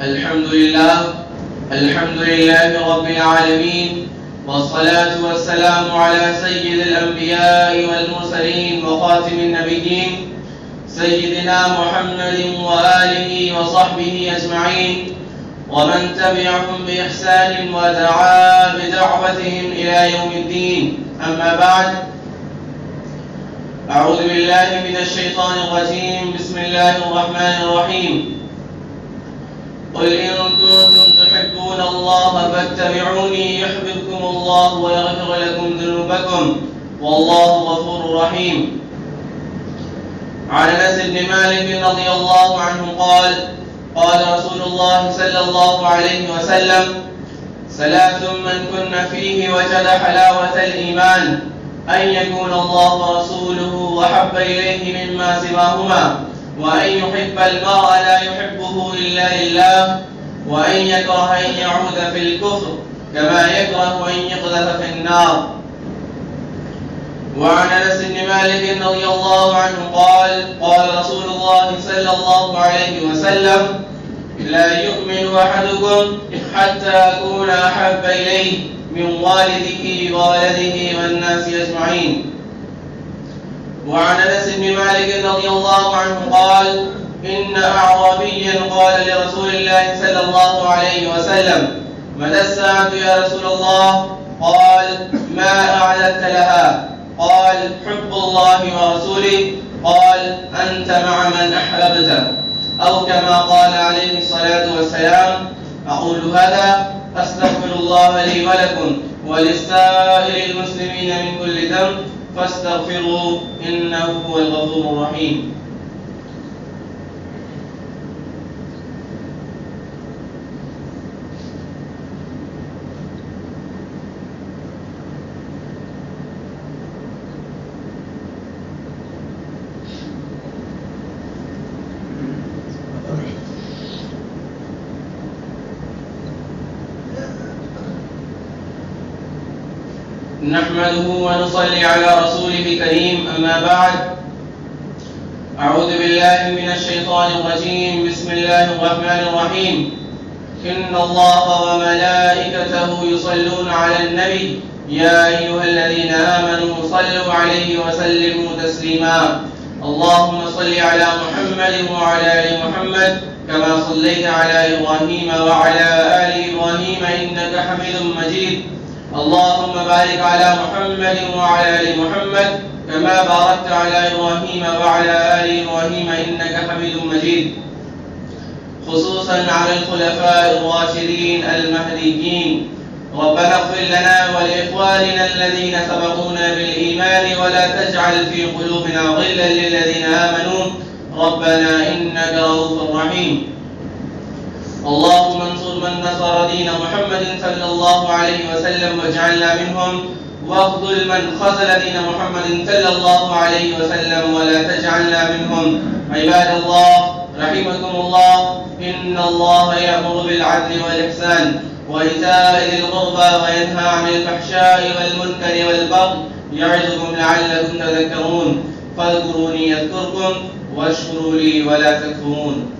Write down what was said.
الحمد لله رب العالمين، والصلاة والسلام على سيد الأنبياء والمرسلين وخاتم النبيين سيدنا محمد وآله وصحبه أجمعين، ومن تبعهم بإحسان ودعا بدعوتهم إلى يوم الدين. أما بعد، أعوذ بالله من الشيطان الرجيم. بسم الله الرحمن الرحيم. قل إن كنتم تحبون الله فاتبعوني يحببكم الله ويغفر لكم ذنوبكم والله غفور رحيم. عن أنس بن مالك رضي الله عنه قال: قال رسول الله صلى الله عليه وسلم: ثلاث من كن فيه وجد حلاوة الإيمان، أن يكون الله ورسوله أحب إليه مما سواهما، وأن يحب المرء لا يحبه إلا لله، وأن يكره أن يعود في الكفر كما يكره أن يقذف في النار. وعن أنس بن مالك رضي الله عنه قال: قال رسول الله صلى الله عليه وسلم: لا يؤمن أحدكم حتى أكون أحب إليه من والده وولده والناس أجمعين. وعن أنس بن مالك رضي الله عنه قال: إن أعرابيا قال لرسول الله صلى الله عليه وسلم: متى الساعة يا رسول الله؟ قال: ما أعددت لها؟ قال: حب الله ورسوله. قال: أنت مع من أحببت، أو كما قال عليه الصلاة والسلام. أقول هذا أستغفر الله لي ولكم ولسائر المسلمين من كل ذنب فاستغفروه إنه هو الغفور الرحيم. نحمده ونصلي على رسوله الكريم. أما بعد، أعوذ بالله من الشيطان الرجيم. بسم الله الرحمن الرحيم. إن الله وملائكته يصلون على النبي يا أيها الذين آمنوا صلوا عليه وسلموا تسليما. اللهم صل على محمد وعلى آل محمد كما صليت على إبراهيم وعلى آل إبراهيم إنك حميد مجيد. اللهم بارك على محمد وعلى آل محمد كما باركت على إبراهيم وعلى آل إبراهيم إنك حميد مجيد. خصوصا على الخلفاء الراشدين المهديين. ربنا اغفر لنا ولإخواننا الذين سبقونا بالإيمان ولا تجعل في قلوبنا غلا للذين آمنوا ربنا إنك رؤوف رحيم. اللهم انصر من نصر دين محمد صلى الله عليه وسلم واجعلنا منهم، واخذل من خذل دين محمد صلى الله عليه وسلم ولا تجعلنا منهم. عباد الله رحمكم الله، إن الله يأمر بالعدل والإحسان وإيتاء ذي القربى وينهى عن الفحشاء والمنكر والبغي يعظكم لعلكم تذكرون. فاذكروني أذكركم واشكروا لي ولا تكفرون.